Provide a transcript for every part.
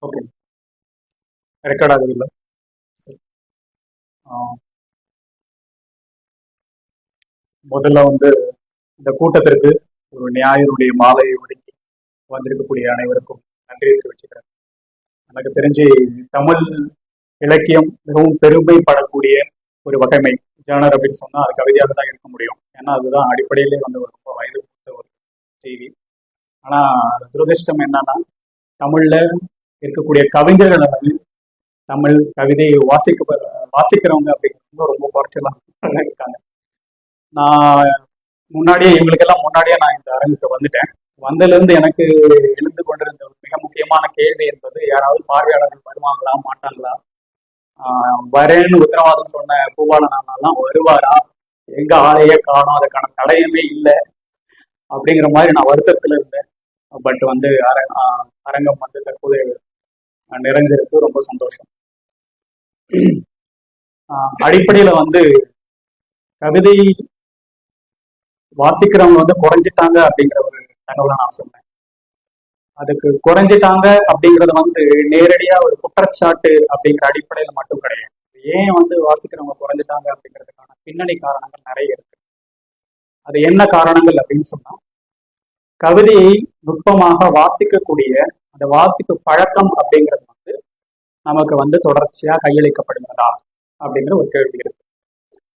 Okay. Record ஆகுது இல்லை? சரி. ஆஹ் முதல்ல வந்து இந்த கூட்டத்திற்கு ஒரு ஞாயிறுடைய மாலையை ஒதுக்கி வந்திருக்கக்கூடிய அனைவருக்கும் நன்றியை தெரிவிச்சுக்கிறேன். எனக்கு தெரிஞ்சு தமிழ் இலக்கியம் மிகவும் பெருமைப்படக்கூடிய ஒரு வகைமை ஜானர் அப்படின்னு சொன்னா அது கவிதையாக தான் இருக்க முடியும். ஏன்னா அதுதான் அடிப்படையிலே வந்து ஒரு ரொம்ப வயது கொடுத்த ஒரு செய்தி. ஆனா துரதிருஷ்டம் என்னன்னா தமிழ்ல இருக்கக்கூடிய கவிஞர்கள் வந்து தமிழ் கவிதையை வாசிக்கிறவங்க அப்படிங்கிறது ரொம்ப குறைச்சலாம் இருக்காங்க. நான் முன்னாடியே இவங்களுக்கெல்லாம் முன்னாடியே நான் இந்த அரங்குக்கு வந்துட்டேன். வந்ததுல இருந்து எனக்கு எழுந்து கொண்டிருந்த ஒரு மிக முக்கியமான கேள்வி என்பது, யாராவது பார்வையாளர்கள் வருவாங்களா மாட்டாங்களா, வரேன்னு உத்தரவாதம் சொன்ன பூபாலன் அண்ணாலாம் வருவாரா, எங்க ஆளையே காணும், அதுக்கான தடயமே இல்லை அப்படிங்கிற மாதிரி நான் வருத்தத்துல இருந்தேன். பட் வந்து அரங்கம் வந்து தற்போது நிறைஞ்சிருக்கு, ரொம்ப சந்தோஷம். அடிப்படையில வந்து கவிதை வாசிக்கிறவங்க வந்து குறைஞ்சிட்டாங்க அப்படிங்கிற ஒரு தகவலை நான் சொன்னேன். அதுக்கு குறைஞ்சிட்டாங்க அப்படிங்கறது வந்து நேரடியா ஒரு குற்றச்சாட்டு அப்படிங்கிற அடிப்படையில மட்டும் கிடையாது. ஏன் வந்து வாசிக்கிறவங்க குறைஞ்சிட்டாங்க அப்படிங்கிறதுக்கான பின்னணி காரணங்கள் நிறைய இருக்கு. அது என்ன காரணங்கள் அப்படின்னு சொன்னா, கவிதையை நுட்பமாக வாசிக்கக்கூடிய அந்த வாசிப்பு பழக்கம் அப்படிங்கிறது வந்து நமக்கு வந்து தொடர்ச்சியா கையளிக்கப்படுகிறதா அப்படிங்கிற ஒரு கேள்வி இருக்கு.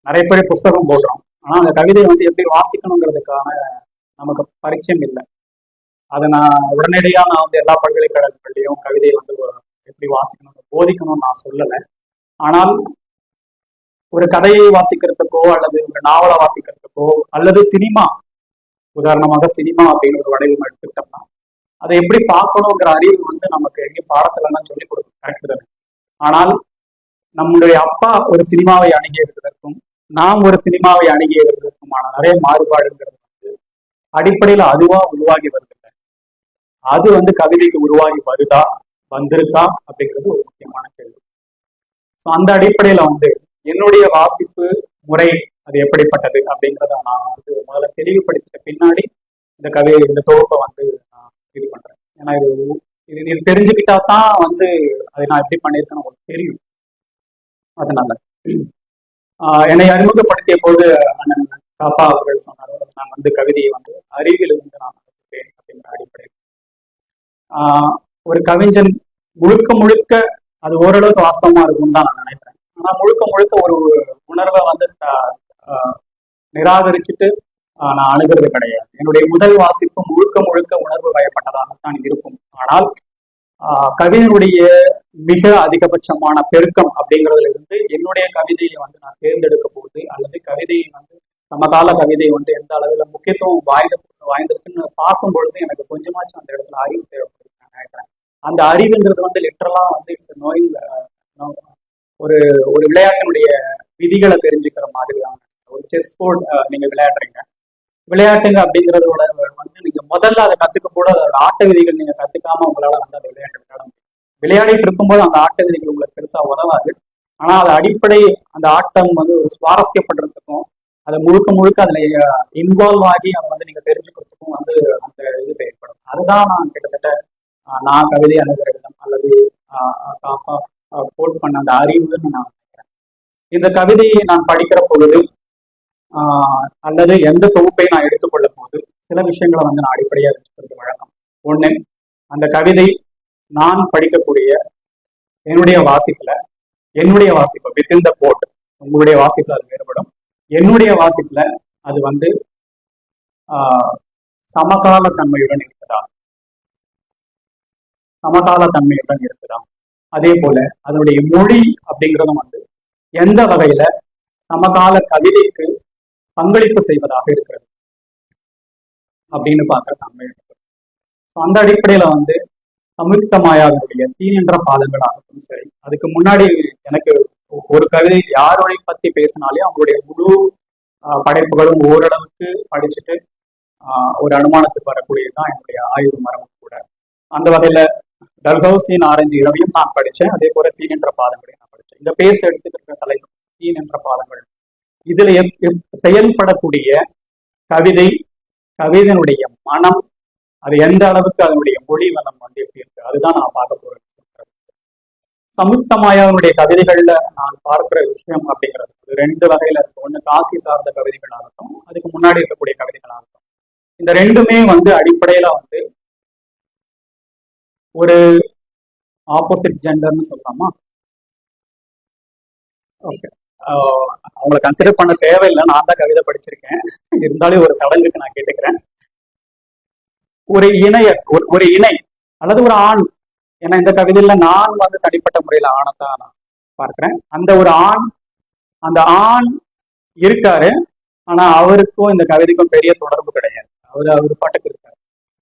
நிறைய பேர் புஸ்தகம் போடுறோம், ஆனா அந்த கவிதையை வந்து எப்படி வாசிக்கணுங்கிறதுக்கான நமக்கு பரிச்சயம் இல்லை. அதை நான் உடனடியாக நான் வந்து எல்லா பல்கலைக்கழகங்கள்லையும் கவிதையை வந்து எப்படி வாசிக்கணும் போதிக்கணும்னு நான் சொல்லலை. ஆனால் ஒரு கதையை வாசிக்கிறதுக்கோ அல்லது ஒரு நாவலை வாசிக்கிறதுக்கோ அல்லது சினிமா, உதாரணமாக சினிமா அப்படின்னு ஒரு வடிவம் எடுத்துக்கிட்டோம்னா அதை எப்படி பார்க்கணுங்கிற அறிவு வந்து நமக்கு எங்கேயும் பாடத்துலலாம் சொல்லிக் கொடுக்க கரெக்ட் தானே. ஆனால் நம்முடைய அப்பா ஒரு சினிமாவை அணுகியதற்கும் நாம் ஒரு சினிமாவை அணுகியதற்குமான நிறைய மாறுபாடுங்கிறது வந்து அடிப்படையில் அதுவா உருவாகி வருது. அது வந்து கவிதைக்கு உருவாகி வருதா, வந்திருக்கா அப்படிங்கிறது ஒரு முக்கியமான கேள்வி. ஸோ அந்த அடிப்படையில வந்து என்னுடைய வாசிப்பு முறை அது எப்படிப்பட்டது அப்படிங்கிறத நான் வந்து முதல்ல தெளிவுபடுத்திட்ட பின்னாடி இந்த தொகுப்பை வந்து நான் இது பண்றேன். ஏன்னா இது நீ தெரிஞ்சுக்கிட்டா தான் வந்து அதை நான் எப்படி பண்ணியிருக்கேன்னு உங்களுக்கு தெரியும். அதனால என்னை அறிமுகப்படுத்திய போது அண்ணன் காப்பா அவர்கள் சொன்னார், நான் வந்து கவிதையை வந்து அறிவிலிருந்து நான் அப்படிங்கிற அடிப்படையில் ஒரு கவிஞன் முழுக்க முழுக்க அது ஓரளவுக்கு வாஸ்தவமா இருக்கும்னு தான் நான் நினைக்கிறேன். ஆனா முழுக்க முழுக்க ஒரு உணர்வை வந்து நிராகரிச்சுட்டு நான் அணுகிறது கிடையாது. என்னுடைய முதல் வாசிப்பு முழுக்க முழுக்க உணர்வு வயப்பட்டதாகத்தான் இருக்கும். ஆனால் கவிஞனுடைய மிக அதிகபட்சமான பெருக்கம் அப்படிங்கிறதுல இருந்து என்னுடைய கவிதையை வந்து நான் தேர்ந்தெடுக்க போகுது அல்லது கவிதையை வந்து சமகால கவிதை வந்து எந்த அளவுல முக்கியத்துவம் வாய்ந்திருக்குன்னு பார்க்கும் பொழுது எனக்கு கொஞ்சமாச்சும் அந்த இடத்துல அறிவு தேவைப்படுது நான் நினைக்கிறேன். அந்த அறிவுங்கிறது வந்து லிட்டரலா வந்து இட்ஸ் நோயிங், ஒரு ஒரு விளையாட்டினுடைய விதிகளை தெரிஞ்சுக்கிற மாதிரியான ஒரு செஸ் போர்டு நீங்க விளையாட்டுங்க அப்படிங்கிறதோட வந்து நீங்க முதல்ல அதை கத்துக்க கூட அதோட ஆட்ட விதிகள் நீங்க கத்துக்காம உங்களால வந்து அந்த விளையாட்டு விளையாட முடியும். விளையாடிட்டு இருக்கும்போது அந்த ஆட்ட விதிகள் உங்களுக்கு பெருசா உதவாது. ஆனா அது அடிப்படை அந்த ஆட்டம் வந்து ஒரு சுவாரஸ்யப்படுறதுக்கும் அதை முழுக்க முழுக்க அதுல இன்வால்வ் ஆகி அதை வந்து நீங்க தெரிஞ்சுக்கிறதுக்கும் வந்து அந்த இது தேவைப்படும். அதுதான் நான் கிட்டத்தட்ட நான் கவிதை அணுகிற விதம் அல்லது கோட் பண்ண அந்த அறிவுன்னு நான் நினைக்கிறேன். இந்த கவிதையை நான் படிக்கிற பொழுது அல்லது எந்த தொகுப்பை நான் எடுத்துக்கொள்ள போது சில விஷயங்களை வந்து நான் அடிப்படையாக வச்சுக்கிறது வழக்கம். ஒண்ணு, அந்த கவிதை நான் படிக்கக்கூடிய என்னுடைய வாசிப்பு வித்தின் த போட், உங்களுடைய வாசிப்புல அது வேறுபடும். என்னுடைய வாசிப்புல அது வந்து சமகால தன்மையுடன் இருக்குதா, அதே போல அதனுடைய மொழி அப்படிங்கிறதும் வந்து எந்த வகையில சமகால கவிதைக்கு பங்களிப்பு செய்வதாக இருக்கிறது அப்படின்னு பார்க்கிற தன்மை இருக்கு. அந்த அடிப்படையில வந்து சம்யுக்தா மாயாவினுடைய தீன் என்ற பாதங்களாகட்டும் சரி, அதுக்கு முன்னாடி எனக்கு ஒரு கவிதை யாரை பத்தி பேசினாலே அவங்களுடைய முழு படைப்புகளும் ஓரளவுக்கு படிச்சுட்டு ஒரு அனுமானத்துக்கு வரக்கூடியதுதான் என்னுடைய ஆய்வு மரபு கூட. அந்த வகையில டல்ஹவுசியின் ஆரஞ்சு இரவையும் நான் படித்தேன், அதே போல தீன் என்ற பாதங்களையும் நான் படித்தேன். இந்த பேச எடுத்துக்கிற தலைப்பு தீன் என்ற பாதங்கள். இதுல செயல்படக்கூடிய கவிதையினுடைய மனம், அது எந்த அளவுக்கு அதனுடைய மொழி வளம் வந்து எப்படி இருக்கு, அதுதான் நான் பார்க்க போறேன் சம்யுக்த மாயாவினுடைய கவிதைகள்ல நான் பார்க்கிற விஷயம் அப்படிங்கிறது ரெண்டு வகையில இருக்கு. ஒண்ணு காசி சார்ந்த கவிதைகளாகட்டும், அதுக்கு முன்னாடி இருக்கக்கூடிய கவிதைகளாகட்டும். இந்த ரெண்டுமே வந்து அடிப்படையில வந்து ஒரு ஆப்போசிட் ஜெண்டர்னு சொல்லலாமா? ஓகே. அவங்களை கன்சிடர் பண்ண தேவையில்லை, நான் தான் கவிதை படிச்சிருக்கேன். இருந்தாலும் ஒரு சடங்குக்கு நான் கேட்டுக்கிறேன். ஒரு இணைய ஒரு இணை அல்லது ஒரு ஆண், ஏன்னா இந்த கவிதையில நான் வந்து தனிப்பட்ட முறையில ஆணைத்தான் நான் பார்க்கிறேன். அந்த ஒரு ஆண், அந்த ஆண் இருக்காரு, ஆனா அவருக்கும் இந்த கவிதைக்கும் பெரிய தொடர்பு கிடையாது. அவர் பாட்டுக்கு இருக்காரு.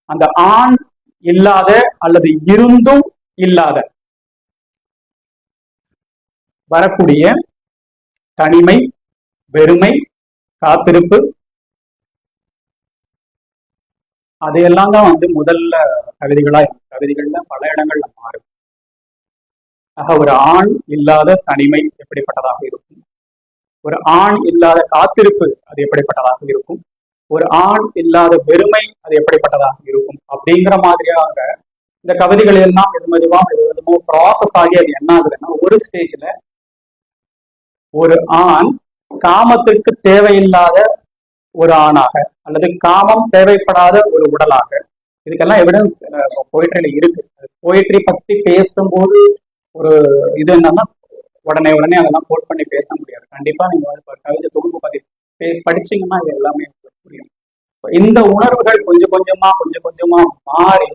அந்த ஆண் இல்லாத அல்லது இருந்தும் இல்லாத வரக்கூடிய தனிமை, வெறுமை, காத்திருப்பு, அதையெல்லாம் தான் வந்து முதல்ல கவிதைகள்ல பல இடங்கள்ல மாறும். ஆக ஒரு ஆண் இல்லாத தனிமை எப்படிப்பட்டதாக இருக்கும், ஒரு ஆண் இல்லாத காத்திருப்பு அது எப்படிப்பட்டதாக இருக்கும், ஒரு ஆண் இல்லாத வெறுமை அது எப்படிப்பட்டதாக இருக்கும் அப்படிங்கிற மாதிரியாக இந்த கவிதைகள் எல்லாம் மெதுமோ ப்ராசஸ் ஆகி அது என்ன ஆகுதுன்னா, ஒரு ஸ்டேஜ்ல ஒரு ஆண் காமத்திற்கு தேவையில்லாத ஒரு ஆணாக அல்லது காமம் தேவைப்படாத ஒரு உடலாக, இதுக்கெல்லாம் எவிடன்ஸ் போயிட்ரியில இருக்கு. போயிட்ரி பத்தி பேசும்போது ஒரு இது என்னன்னா, உடனே அதெல்லாம் கோட் பண்ணி பேச முடியாது. கண்டிப்பா நீங்க வந்து கவிதை தொகுப்பு பத்தி படிச்சீங்கன்னா இது எல்லாமே புரியும். இந்த உணர்வுகள் கொஞ்சம் கொஞ்சமா மாறி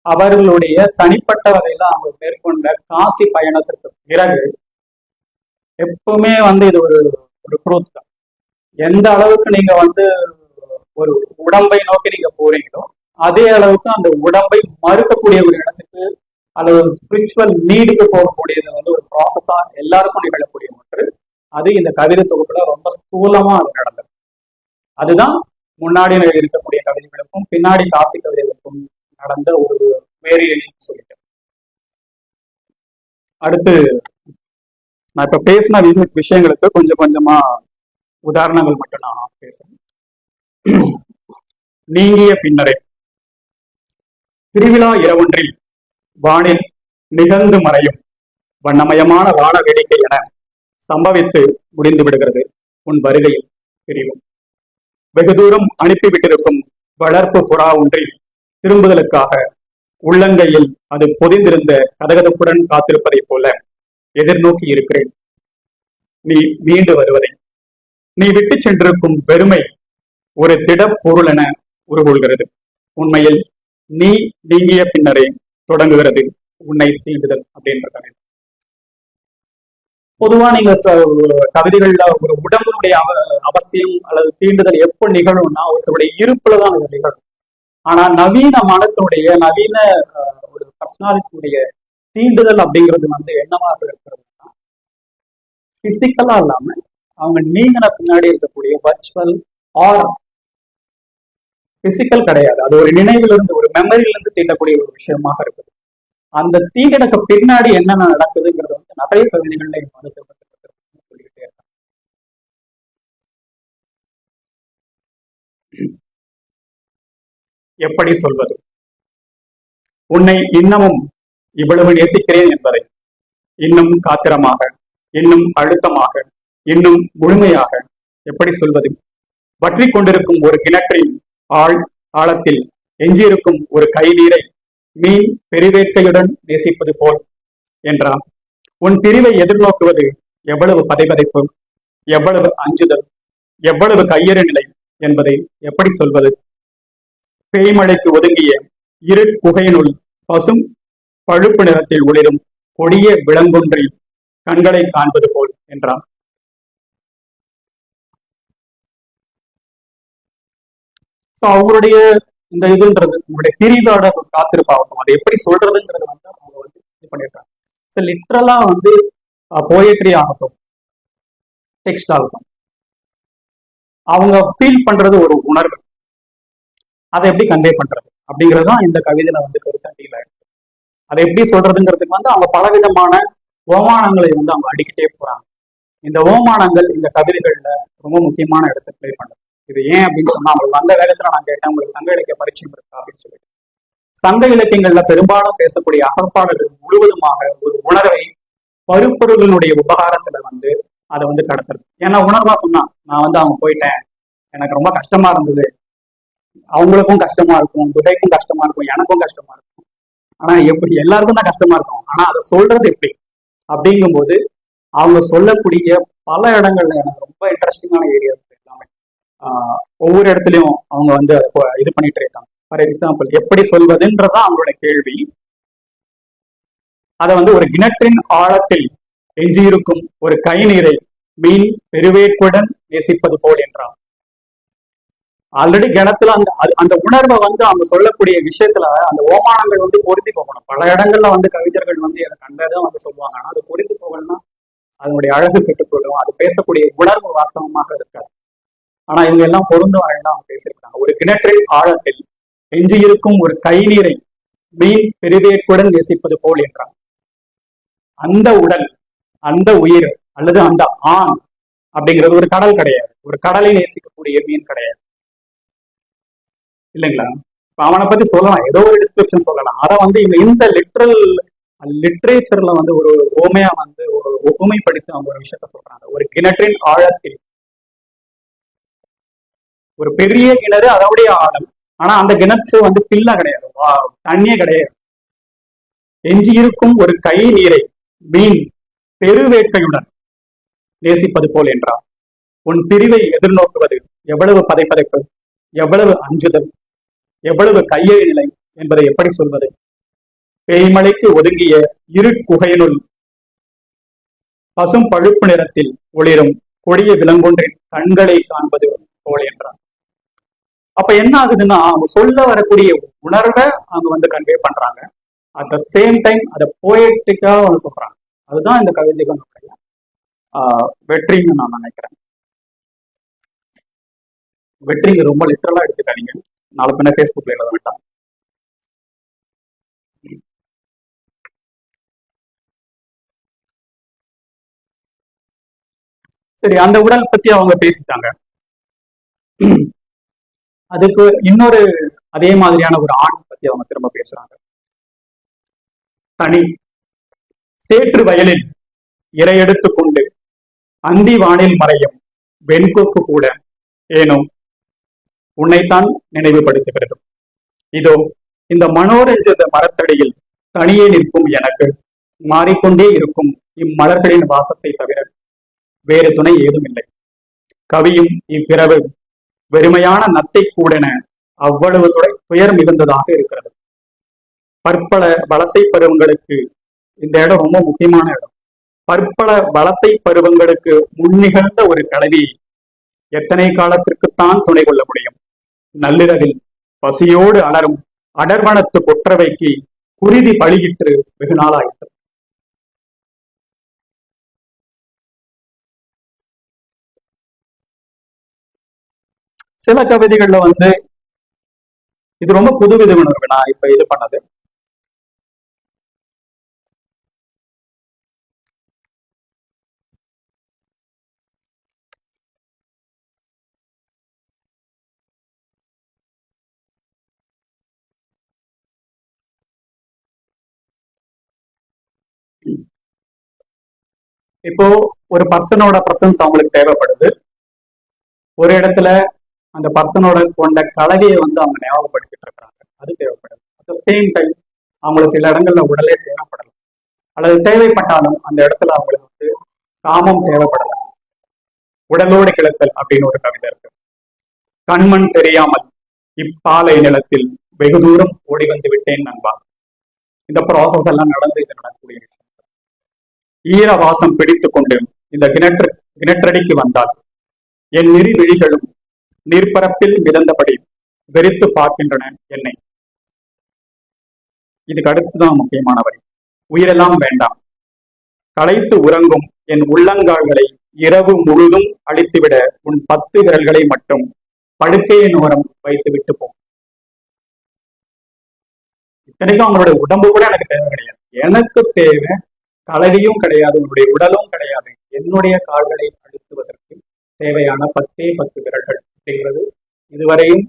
அவர்களுடைய தனிப்பட்ட வகையில அவங்க மேற்கொண்ட காசி பயணத்திற்கு பிறகு எப்பவுமே வந்து இது ஒரு ட்ரூத் தான். எந்த அளவுக்கு நீங்க வந்து ஒரு உடம்பை நோக்கி நீங்க போறீங்களோ அதே அளவுக்கு அந்த உடம்பை மறுக்கக்கூடிய ஒரு இடத்துக்கு அல்லது ஒரு ஸ்பிரிச்சுவல் நீடுக்கு போகக்கூடியது வந்து ஒரு ப்ராசஸா எல்லாருக்கும் நிகழக்கூடிய ஒன்று. அது இந்த கவிதை தொகுப்புல ரொம்ப ஸ்தூலமா அது நடந்தது. அதுதான் முன்னாடி இருக்கக்கூடிய கவிதைகளுக்கும் பின்னாடி காசி கவிதைகளுக்கும் நடந்த ஒரு வேரியேஷன் சொல்லிட்டு. அடுத்து நான் இப்ப பேசின விஷயங்களுக்கு கொஞ்சம் கொஞ்சமா உதாரணங்கள் மட்டும் நான் பேசுறேன். நீங்கிய பின்னரே திருவிழா இரவொன்றில் வானில் நிகழ்ந்து மறையும் வண்ணமயமான வான வேடிக்கை என சம்பவித்து முடிந்து விடுகிறது உன் வருகையில் பிரிவும். வெகு தூரம் அனுப்பிவிட்டிருக்கும் வளர்ப்பு புறா ஒன்றில் திரும்புதலுக்காக உள்ளங்கையில் அது பொதிந்திருந்த கதகதப்புடன் காத்திருப்பதைப் போல எதிர்நோக்கி இருக்கிறேன் நீ மீண்டு வருவதை. நீ விட்டு சென்றிருக்கும் வெறுமை ஒரு திட பொருள் என உருகொள்கிறது. உண்மையில் நீ நீங்கிய பின்னரே தொடங்குகிறது உன்னை தீண்டுதல் அப்படின்ற கவிதை. பொதுவா நீங்க கவிதைகள்ல ஒரு உடம்புடைய அவசியம் அல்லது தீண்டுதல் எப்போ நிகழும்னா ஒருத்தருடைய இருப்புலதான் அது நிகழும். ஆனா நவீன மனத்தினுடைய நவீன ஒரு பர்சனாலிட்டியுடைய தீண்டுதல் அப்படிங்கிறது வந்து என்னவாக இருக்கிறதுனா, பிசிக்கலா இல்லாம அவங்க நீங்கின பின்னாடி இருக்கக்கூடிய வர்ச்சுவல் ஆர் பிசிக்கல் கிடையாது. அது ஒரு நினைவிலிருந்து ஒரு மெமரியிலிருந்து தீண்டக்கூடிய ஒரு விஷயமாக இருக்குது. அந்த தீண்டனுக்கு பின்னாடி என்னென்ன நடக்குதுங்கிறது வந்து நிறைய கவிதைகள்ல சொல்லிக்கிட்டே இருக்காங்க. எப்படி சொல்வது? உன்னை இன்னமும் இவ்வளவு நேசிக்கிறேன் என்பதை இன்னும் காத்திரமாக, இன்னும் அழுத்தமாக, இன்னும் முழுமையாக எப்படி சொல்வது? வற்றி கொண்டிருக்கும் ஒரு கிணற்றின் ஆழத்தில் எஞ்சியிருக்கும் ஒரு கைநீரை மீன் பெருவேட்கையுடன் நேசிப்பது போல் என்றான். உன் பிரிவை எதிர்நோக்குவது எவ்வளவு பதைபதைப்பு, எவ்வளவு அஞ்சுதல், எவ்வளவு கையறு நிலை என்பதை எப்படி சொல்வது? பேய்மழைக்கு ஒதுங்கிய இரு குகையினுள் பசும் பழுப்பு நிறத்தில் ஒளிரும் கொடிய விலங்கொன்றில் கண்களை காண்பது போல் என்றான். அவங்களுடைய இந்த இதுன்றது உங்களுடைய பிரிவோட காத்திருப்பாகட்டும், அதை எப்படி சொல்றதுங்கிறது வந்து அவங்க வந்து இது பண்ணியிருக்காங்க. லிட்ரலா வந்து போயட்ரி ஆகட்டும், டெக்ஸ்ட் ஆகட்டும், அவங்க ஃபீல் பண்றது ஒரு உணர்வு, அதை எப்படி கன்வே பண்றது அப்படிங்கிறது தான் இந்த கவிதையில வந்து பெருசா டீல் ஆயிடுச்சு. அதை எப்படி சொல்றதுங்கிறதுக்கு வந்து அவங்க பலவிதமான ஓமானங்களை வந்து அவங்க அடிக்கிட்டே போறாங்க. இந்த ஓமானங்கள் இந்த கவிதைகள்ல ரொம்ப முக்கியமான இடத்தை பிளே பண்ணுது. இது ஏன் அப்படின்னு சொன்னா, அவங்களுக்கு அந்த வேகத்துல நான் கேட்டேன், உங்களுக்கு சங்க இலக்கிய பரிச்சயம் இருக்கா அப்படின்னு சொல்லிட்டு. சங்க இலக்கியங்கள்ல பெரும்பாலும் பேசக்கூடிய அகப்பாடல்கள் முழுவதுமாக ஒரு உணர்வை பருப்பொருளினுடைய உபகாரத்துல வந்து அதை வந்து கடத்துறது. ஏன்னா உணர்வா சொன்னான், நான் வந்து அவங்க போயிட்டேன், எனக்கு ரொம்ப கஷ்டமா இருந்தது, அவங்களுக்கும் கஷ்டமா இருக்கும், துரைக்கும் கஷ்டமா இருக்கும், எனக்கும் கஷ்டமா இருக்கும். ஆனா எப்படி எல்லாருக்கும் தான் கஷ்டமா இருக்கும், ஆனா அதை சொல்றது எப்படி அப்படிங்கும்போது அவங்க சொல்லக்கூடிய பல இடங்கள்ல எனக்கு ரொம்ப இன்ட்ரெஸ்டிங்கான ஏரியா எல்லாமே. ஒவ்வொரு இடத்துலயும் அவங்க வந்து இது பண்ணிட்டு இருக்காங்க. ஃபார் எக்ஸாம்பிள், எப்படி சொல்வதுன்றதான் அவங்களோட கேள்வி. அதை வந்து ஒரு கிணற்றின் ஆழத்தில் எஞ்சியிருக்கும் ஒரு கை நீரை மீன் பெருவேற்றுடன் நேசிப்பது போல் என்றான். ஆல்ரெடி கிணத்துல அந்த அந்த உணர்வை வந்து அவங்க சொல்லக்கூடிய விஷயத்துல அந்த ஓமானங்கள் வந்து பொருத்தி போகணும். பல இடங்கள்ல வந்து கவிஞர்கள் வந்து அதை கண்டதான் வந்து சொல்லுவாங்க. ஆனா அது பொருத்தி போகணும்னா அதனுடைய அழகு கெட்டுக்கொள்ளும். அது பேசக்கூடிய உணர்வு வாஸ்தவமாக இருக்காது. ஆனா இவங்க எல்லாம் பொருந்தும் வகையில அவங்க பேசியிருக்காங்க. ஒரு கிணற்றின் ஆழத்தில் எஞ்சியிருக்கும் ஒரு கை நீரை மீன் பெருவேற்றுடன் நேசிப்பது போல் என்றான். அந்த உடல், அந்த உயிர் அல்லது அந்த ஆண் அப்படிங்கிறது ஒரு கடல் கிடையாது, ஒரு கடலை நேசிக்கக்கூடிய மீன் கிடையாது, இல்லைங்களா? அவனை பத்தி சொல்லலாம், ஏதோ ஒரு டிஸ்கிரிப்ஷன் சொல்லலாம். அதை வந்து இந்த லிட்ரேச்சர்ல வந்து ஒரு ஓமையா வந்து ஒரு ஒப்புமைப்படுத்தி அவங்க ஒரு விஷயத்த சொல்றாங்க. ஒரு கிணற்றின் ஆழத்தில், ஒரு பெரிய கிணறு அதோடைய ஆழம், ஆனா அந்த கிணற்று வந்து ஃபில்லா கிடையாது, தண்ணியே கிடையாது. எஞ்சி இருக்கும் ஒரு கை நீரை மீன் பெருவேட்கையுடன் நேசிப்பது போல் என்றார். உன் பிரிவை எதிர்நோக்குவது எவ்வளவு பதைப்பதைப்பு, எவ்வளவு அஞ்சுதல், எவ்வளவு கையெழு நிலை என்பதை எப்படி சொல்வது? பேய்மலைக்கு ஒதுங்கிய இரு குகையினுள் பசும் பழுப்பு நிறத்தில் ஒளிரும் கொடிய விலங்கொன்றின் கண்களை காண்பது போல் என்றார். அப்ப என்ன ஆகுதுன்னா, அவங்க சொல்ல வரக்கூடிய உணர்வை அவங்க வந்து கன்வே பண்றாங்க. அட் த சேம் டைம் அதை போயட்டிக்கா அவங்க சொல்றாங்க. அதுதான் இந்த கவிதைகளுடைய வெற்றின்னு நான் நினைக்கிறேன். வெற்றிங்க ரொம்ப லிட்டரலா எடுத்துக்காதீங்க, நாளை பின்ன ஃபேஸ்புக்ல எழுத வேண்டாம். சரி, அந்த உடல் பத்தி அவங்க பேசிட்டாங்க. அதுக்கு இன்னொரு அதே மாதிரியான ஒரு ஆண் பத்தி அவங்க திரும்ப பேசுறாங்க. தனி சேற்று வயலில் இரையெடுத்து கொண்டு அந்தி வானில் மறையும் வெண்கொக்கு கூட ஏனோ உன்னைத்தான் நினைவுபடுத்துகிறது. இதோ இந்த மனோரஞ்சித மரத்தடியில் தனியே நிற்கும் எனக்கு மாறிக்கொண்டே இருக்கும் இம்மலர்களின் வாசத்தை தவிர வேறு துணை ஏதும் இல்லை. கவியும் இப்பிறவு வெறுமையான நத்தை கூடென அவ்வளவு துயர் மிகுந்ததாக இருக்கிறது. பற்பல வலசை பருவங்களுக்கு, இந்த இடம் ரொம்ப முக்கியமான இடம், பற்பல வலசை பருவங்களுக்கு முன்னிகழ்ந்த ஒரு கலவி எத்தனை காலத்திற்குத்தான் துணை கொள்ள முடியும்? நள்ளிரவில் பசியோடு அலரும் அடர்வனத்து கொற்றவைக்கு குருதி பழியிற்று வெகு நாளாயிற்று. சில கவிதைகள்ல வந்து இது ரொம்ப புது வித உணர்வு. நான் இப்ப இது பண்ணது இப்போ ஒரு பர்சனோட பிரசன்ஸ் அவங்களுக்கு தேவைப்படுது. ஒரு இடத்துல அந்த பர்சனோட கொண்ட கலவையை வந்து அவங்க ஞாபகப்படுத்திட்டு இருக்கிறாங்க, அது தேவைப்படுது. அட் த சேம் டைம் அவங்களுக்கு சில இடங்கள்ல உடலே தேவைப்படலாம், அல்லது தேவைப்பட்டாலும் அந்த இடத்துல அவங்களுக்கு வந்து காமம் தேவைப்படலாம். உடலோடு கிளத்தல் அப்படின்னு ஒரு கவிதை இருக்கு. கண்மண் தெரியாமல் இப்பாலை நிலத்தில் வெகு தூரம் ஓடி வந்து விட்டேன் நண்பா. இந்த ப்ராசஸ் எல்லாம் நடந்து இது நடக்கக்கூடிய விஷயம். ஈர வாசம் பிடித்து கொண்டு இந்த கிணற்றடிக்கு வந்தால் என் நெறி விழிகளும் நீர்ப்பரப்பில் மிதந்தபடி வெறித்து பார்க்கின்றன என்னை. இதுக்கு அடுத்துதான் முக்கியமான வரி. உயிரெல்லாம் வேண்டாம், களைத்து உறங்கும் என் உள்ளங்கால்களை இரவு முழுதும் அழித்துவிட உன் 10 விரல்களை மட்டும் படுக்கையின் ஓரம் வைத்து விட்டு போ. இத்தனைக்கும் அவங்களுடைய உடம்பு கூட எனக்கு தேவை கிடையாது. எனக்கு தேவை கலவியும் கிடையாது, உன்னுடைய உடலும் கிடையாது, என்னுடைய கால்களை அழுத்துவதற்கு தேவையான 10 விரல்கள் அப்படிங்கிறது இதுவரையும்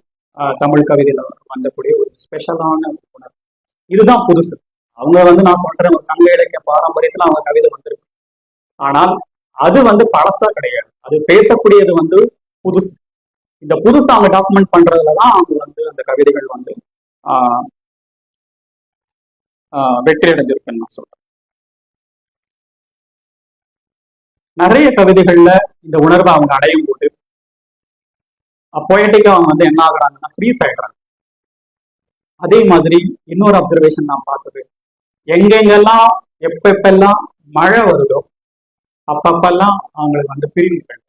தமிழ் கவிதையில வந்தக்கூடிய ஒரு ஸ்பெஷலான உணர்வு. இதுதான் புதுசு. அவங்க வந்து நான் சொல்றேன், சங்க இலக்கிய பாரம்பரியத்துல அவங்க கவிதை வந்திருக்கு. ஆனால் அது வந்து பழசா கிடையாது. அது பேசக்கூடியது வந்து புதுசு. இந்த புதுசா அவங்க டாக்குமெண்ட் பண்றதுலதான் அவங்க வந்து அந்த கவிதைகள் வந்து ஆஹ் வெற்றி அடைஞ்சிருக்குன்னு நான் சொல்றேன். நிறைய கவிதைகள்ல இந்த உணர்வை அவங்க அடையும் போது பொயட்டிக்கா அவங்க வந்து என்ன ஆகுறாங்கன்னா ஃப்ரீஸ் ஆயிடுறாங்க. அதே மாதிரி இன்னொரு அப்சர்வேஷன் நான் பார்த்தது, எங்கெங்கெல்லாம் எப்பெல்லாம் மழை வருதோ அப்பப்பெல்லாம் அவங்களுக்கு வந்து பிரிவுகள்,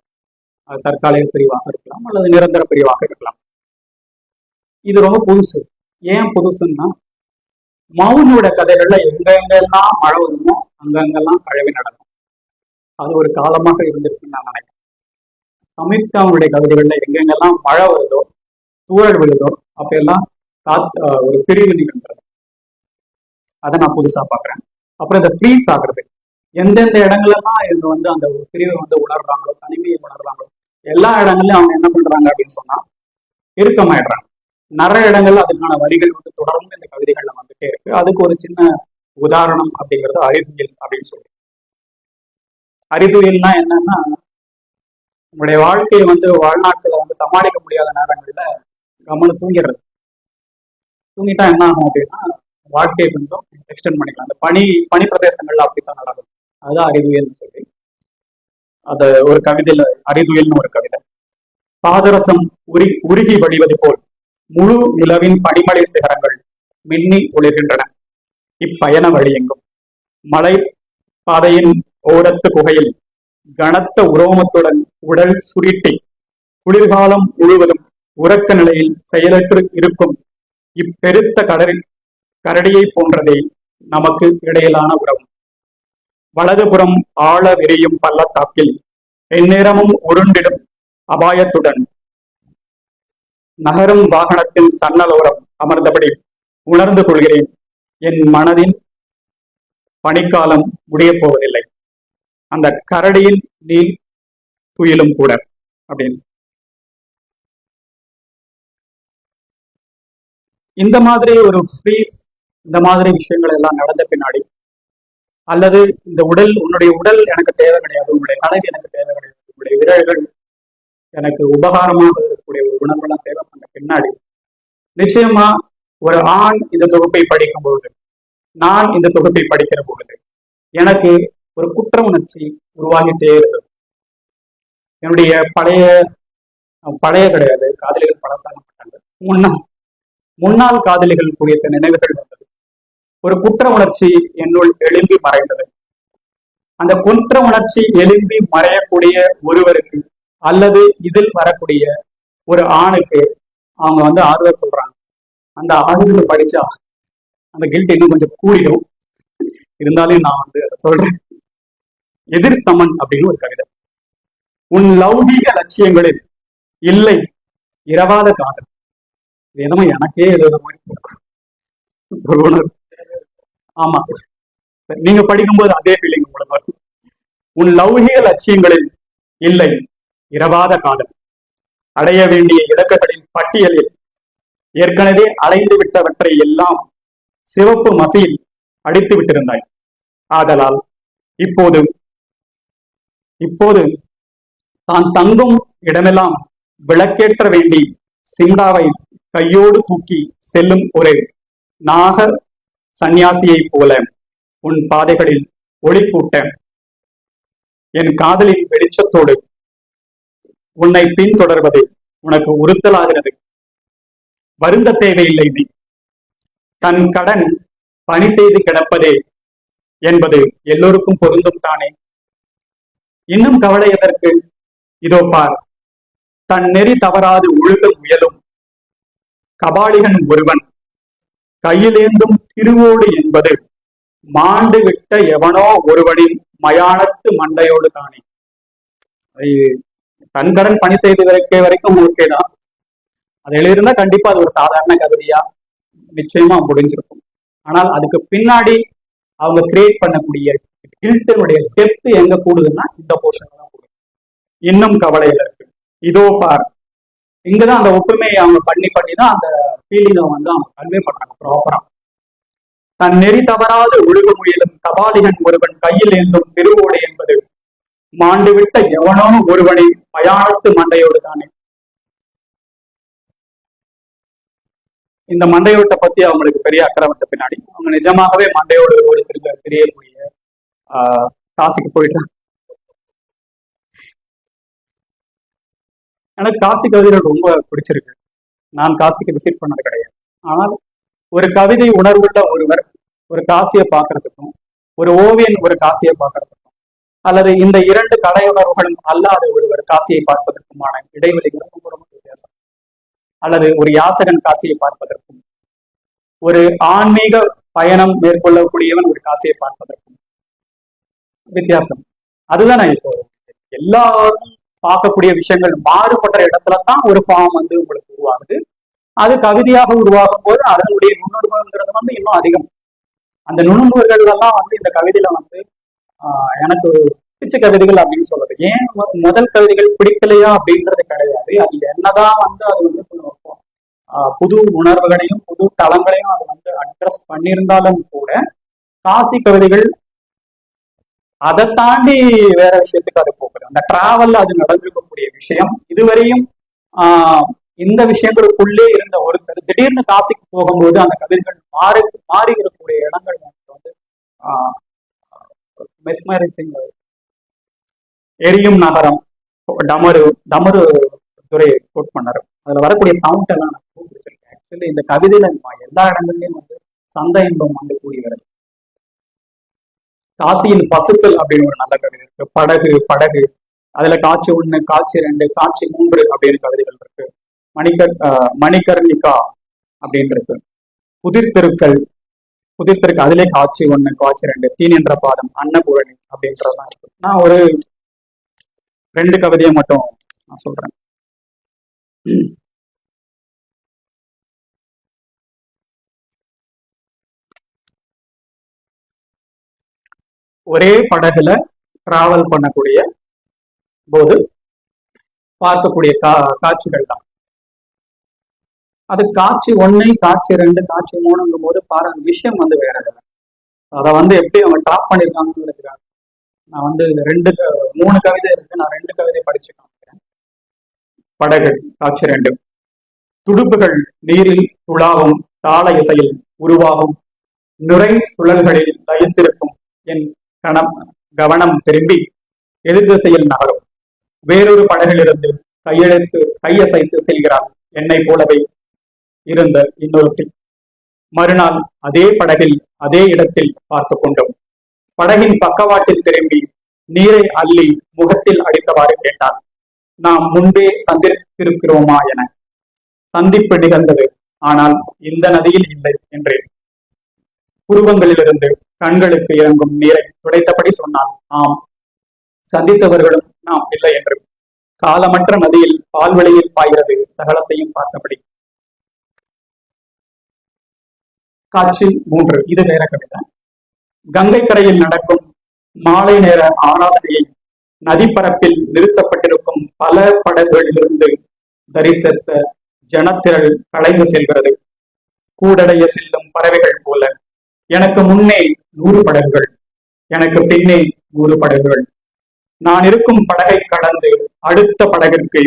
அது தற்காலிக பிரிவாக இருக்கலாம் அல்லது நிரந்தர பிரிவாக இருக்கலாம். இது ரொம்ப புதுசு. ஏன் புதுசுன்னா, மௌனோட கதைகள்ல எங்கெங்கெல்லாம் மழை வருமோ அங்கங்கெல்லாம் கழவி நடக்கும். அது ஒரு காலமாக இருந்திருக்குன்னு நான் நினைக்கிறேன். சமீப்தாவுடைய கவிதைகள்ல எங்கெங்கெல்லாம் மழை வருதோ, தூரல் விழுதோ, அப்ப எல்லாம் ஒரு பிரிவு நிகழ்கிறது. அதை நான் புதுசா பாக்குறேன். அப்புறம் இந்த ஃப்ரீஸ் ஆகுறது, எந்தெந்த இடங்கள்லாம் இவங்க வந்து அந்த ஒரு பிரிவை வந்து உணர்றாங்களோ, தனிமையை உணர்றாங்களோ, எல்லா இடங்கள்லயும் அவங்க என்ன பண்றாங்க அப்படின்னு சொன்னா இறுக்கமாயிடுறாங்க. நிறைய இடங்கள்ல அதுக்கான வரிகள் வந்து தொடர்ந்து இந்த கவிதைகள்ல வந்துட்டே இருக்கு. அதுக்கு ஒரு சின்ன உதாரணம் அப்படிங்கிறது அறிதுயில் அப்படின்னு சொல்லி. அறிதுயில்னா என்னன்னா, உங்களுடைய வாழ்க்கையை வந்து வாழ்நாட்களை வந்து சமாளிக்க முடியாத நேரங்கள்ல கவனம் தூங்கிடுறது. தூங்கிட்டா என்ன ஆகும் அப்படின்னா, வாழ்க்கையை கொஞ்சம் எக்ஸ்டெண்ட் பண்ணிக்கலாம். அந்த பனி பிரதேசங்கள்ல அப்படித்தான் நடக்கும். அதுதான் அறிதுயல்னு சொல்லி அது ஒரு கவிதையில அறிதுயல்னு ஒரு கவிதை. பாதரசம் உருகி வடிவது போல் முழு நிலவின் பனிமலை சிகரங்கள் மின்னி ஒளிர்கின்றன. இப்பயண வழியெங்கும் மலை பாதையின் ஓரத்து குகையில் கனத்த உரோமத்துடன் உடல் சுருட்டி குளிர்காலம் முழுவதும் உறக்க நிலையில் செயலற்று இருக்கும் இப்பெருத்த கரடியை போன்றதே நமக்கு இடையிலான உறவு. வலதுபுறம் ஆழ விரியும் பள்ளத்தாக்கில் எந்நேரமும் உருண்டிடும் அபாயத்துடன் நகரும் வாகனத்தில் சன்னலோரம் அமர்ந்தபடி உணர்ந்து கொள்கிறேன், என் மனதின் பனிக்காலம் முடியப் போவதில்லை, அந்த கரடியின் நீள் துயிலும் கூட அப்படின்னு. இந்த மாதிரி ஒரு ஃப்ரீஸ், இந்த மாதிரி விஷயங்கள் எல்லாம் நடந்த பின்னாடி, அல்லது இந்த உன்னுடைய உடல் எனக்கு தேவை கிடையாது, உங்களுடைய கனவு எனக்கு தேவை கிடையாது, உங்களுடைய விரல்கள் எனக்கு உபகாரமாக இருக்கக்கூடிய ஒரு உணர்வெல்லாம் தேவைப்பட்ட பின்னாடி, நிச்சயமா ஒரு ஆண் இந்த தொகுப்பை படிக்கும் பொழுது, நான் இந்த தொகுப்பை படிக்கிற பொழுது எனக்கு ஒரு குற்ற உணர்ச்சி உருவாகிட்டே இருந்தது. என்னுடைய பழைய கிடையாது, காதலிகள் பழசாகப்பட்டாங்க, முன்னாள் காதலிகள் குறித்த நினைவுகள் வந்தது. ஒரு குற்ற உணர்ச்சி என்னுள் எழும்பி மறைந்தது. அந்த குற்ற உணர்ச்சி எழும்பி மறையக்கூடிய ஒருவருக்கு அல்லது இதில் வரக்கூடிய ஒரு ஆணுக்கு அவங்க வந்து ஆறுதல் சொல்றாங்க. அந்த ஆறுதல் படிச்சா அந்த கில்ட் இன்னும் கொஞ்சம் கூடிடும். இருந்தாலும் நான் வந்து அதை சொல்றேன். எதிர் சமன் அப்படின்னு ஒரு கவிதை. உன் லௌகீக லட்சியங்களில் இல்லை இரவாத காதல். என்னமோ எனக்கே ஏதோ ஒரு உணர்வு. ஆமா, நீங்க படிக்கும்போது அதே ஃபீலிங் உங்களுக்கு வரும். உன் லௌகீக லட்சியங்களில் இல்லை இரவாத காதல், அடைய வேண்டிய இலக்குகளின் பட்டியலில் ஏற்கனவே அலைந்து விட்டவற்றை எல்லாம் சிவப்பு மசியில் அடித்து விட்டிருந்தாய். ஆதலால் இப்போது தான் தங்கும் இடமெல்லாம் விளக்கேற்ற வேண்டி சிம்டாவை கையோடு தூக்கி செல்லும் ஒரு நாக சந்நியாசியைப் போல உன் பாதைகளில் ஒளி கூட்ட என் காதலின் வெளிச்சத்தோடு உன்னை பின்தொடர்வது உனக்கு உறுத்தலாகிறது. வருந்த தேவையில்லை, நீ தன் கடன் பணி செய்து கிடப்பதே என்பது எல்லோருக்கும் பொருந்தும் தானே. இன்னும் கவலை எதற்கு? இதோ பார், தன் நெறி தவறாது ஒழுக முயலும் கபாலிகன் ஒருவன் கையிலேந்தும் திருவோடு என்பது மாண்டு விட்ட எவனோ ஒருவனின் மயானத்து மண்டையோடு தானே. தன் கடன் பணி செய்து வரைக்கும் ஓகேதான். அது எழுதியிருந்தா கண்டிப்பா அது ஒரு சாதாரண கவிதையா நிச்சயமா முடிஞ்சிருக்கும். ஆனால் அதுக்கு பின்னாடி அவங்க கிரியேட் பண்ணக்கூடிய கில்ட்டினுடைய டெப்த் எங்க கூடுதுன்னா இந்த போர்ஷன் தான் கூடுது. இன்னும் கவலையில இருக்கு, இதோ பார். இங்கதான் அந்த ஒப்புமையை அவங்க பண்ணிதான் அந்த ஃபீலிங்கை வந்து அவங்க கன்வே பண்றாங்க ப்ராப்பரா. தன் நெறி தவறாது ஒழுக முயலும் கபாலிகன் ஒருவன் கையில் ஏந்தும் திருவோடு என்பது மாண்டு விட்ட எவனோ ஒருவனை மயானத்து மண்டையோடு தானே. இந்த மண்டையோட்டை பத்தி அவங்களுக்கு பெரிய அக்கறை வந்த பின்னாடி அவங்க நிஜமாகவே மண்டையோடு ஓடி தெரியக்கூடிய காசிக்கு போயிட்டாங்க. எனக்கு காசி கவிதைகள் ரொம்ப பிடிச்சிருக்கு. நான் காசிக்கு விசிட் பண்ணது கிடையாது. ஆனால் ஒரு கவிதை உணர்வுள்ள ஒருவர் ஒரு காசியை பார்க்கறதுக்கும் ஒரு ஓவியன் ஒரு காசியை பார்க்கறதுக்கும் அல்லது இந்த இரண்டு கலை உணர்வுகளும் அல்லாத ஒருவர் காசியை பார்ப்பதற்குமான இடைவெளிகள் ரொம்ப ரொம்ப வித்தியாசம். அல்லது ஒரு யாசகன் காசியை பார்ப்பதற்கும் ஒரு ஆன்மீக பயணம் மேற்கொள்ளக்கூடியவன் ஒரு காசியை பார்ப்பதற்கும் வித்தியாசம். அதுதான் நான் இப்போ எல்லாரும் பார்க்கக்கூடிய விஷயங்கள் மாறுபட்ட இடத்துல தான் ஒரு ஃபார்ம் வந்து உங்களுக்கு உருவாகுது. அது கவிதையாக உருவாகும் போது அதனுடைய நுண்ணுணர்வுங்கிறது இன்னும் அதிகம். அந்த நுண்ணுணர்வுகள் எல்லாம் இந்த கவிதையில எனக்கு ஒரு பிடிச்ச கவிதைகள் அப்படின்னு சொல்றது. ஏன் முதல் கவிதைகள் பிடிக்கலையா அப்படின்றது கிடையாது. அது என்னதான் அது புது உணர்வுகளையும் புது தளங்களையும் அது அட்ரஸ் பண்ணியிருந்தாலும் கூட காசி கவிதைகள் அதை தாண்டி வேற விஷயத்துக்கு அது போகுது. அந்த டிராவல்ல அது நடந்திருக்கக்கூடிய விஷயம் இதுவரையும் இந்த விஷயங்களுக்குள்ளே இருந்த ஒருத்தர் திடீர்னு காசிக்கு போகும்போது அந்த கவிதைகள் மாறி இருக்கக்கூடிய இடங்கள் வந்து மெஸ்மரைசிங். எரியும் நகரம், டமரு துறை கோட் பண்ணாரு. அதுல வரக்கூடிய சவுண்ட் எல்லாம் நான் பிடிச்சிருக்கேன். ஆக்சுவலி இந்த கவிதையில எல்லா இடங்கள்லயும் சந்தை இன்பம் கூடி வருது. காசியின் பசுக்கள் அப்படின்னு ஒரு நல்ல கவிதை இருக்கு. படகு அதுல காட்சி 1, காட்சி 2, காட்சி 3 அப்படின்னு கவிதைகள் இருக்கு. மணிகர்ணிகா அப்படின்னு இருக்கு. புதிர்த்தெருக்கள் அதிலே காட்சி 1, காட்சி 2, தீன் என்ற பாதம், அன்னபூரணி அப்படின்றதெல்லாம் இருக்கு. நான் ஒரு 2 கவிதையை மட்டும் நான் சொல்றேன். ஒரே படகுல டிராவல் பண்ணக்கூடிய போது பார்க்கக்கூடிய காட்சிகள் தான். அது காட்சி 1, காட்சி 2, காட்சி 3ங்கும் போது பாருங்க விஷயம் வேற இல்லை. அதை எப்படி அவங்க டாப் பண்ணிருக்காங்கன்னு நான் 3 கவிதை இருக்கு. நான் 2 கவிதை படிச்சு காமிக்கிறேன். படகு காட்சி 2. துடுப்புகள் நீரில் துளாவும் தாள இசையில் உருவாகும் நுரை சுழல்களில் லயித்திருக்கும் என் கவனம் திரும்பி எதிர் திசையில் நகரும். வேறொரு படகிலிருந்து கையசைத்து செல்கிறார் என்னை போலவே இருந்த இன்னொருத்தி. மறுநாள் அதே படகில் அதே இடத்தில் பார்த்து கொண்டோம். படகின் பக்கவாட்டில் திரும்பி நீரை அள்ளி முகத்தில் அடித்தவாறு கேட்டார், நாம் முன்பே சந்தித்திருக்கிறோமா என. சந்திப்பு நிகழ்ந்தது, ஆனால் இந்த நதியில் இல்லை என்றேன். புருவங்களிலிருந்து கண்களுக்கு இறங்கும் நீரை துடைத்தபடி சொன்னான், ஆம், சந்தித்தவர்களும் நாம் இல்லை என்று. காலமற்ற நதியில் பால்வெளியில் பாய்கிறது சகலத்தையும் பார்த்தபடி. காட்சி 3. இது வேற கவிதை. கங்கை கரையில் நடக்கும் மாலை நேர ஆராதனையை நதிப்பரப்பில் நிறுத்தப்பட்டிருக்கும் பல படகுகளிலிருந்து தரிசித்த ஜனத்திரள் கலைந்து செல்கிறது. கூடடைய செல்லும் பறவைகள் போல. எனக்கு முன்னே 100 படகுகள், எனக்கு பின்னே 100 படகுகள். நான் இருக்கும் படகை கடந்து அடுத்த படகிற்கு